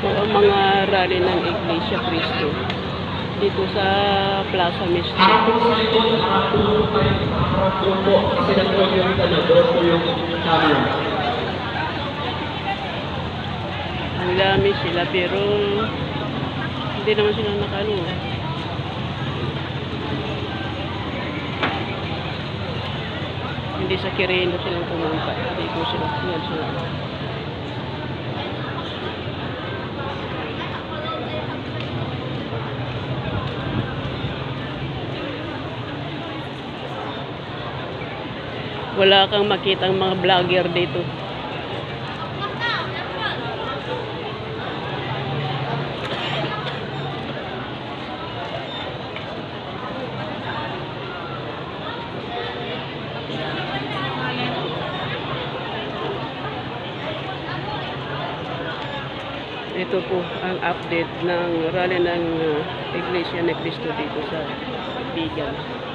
Ito ang mga rally ng Iglesia Cristo dito sa Plaza mismo. Ang dami sila pero hindi naman sila nakano. Hindi sa Quirino silang pumunta. Dito sila. Yan sila. Wala kang makitang mga vlogger dito. Ito po ang update ng rally ng Iglesia ni Cristo dito sa Bigan.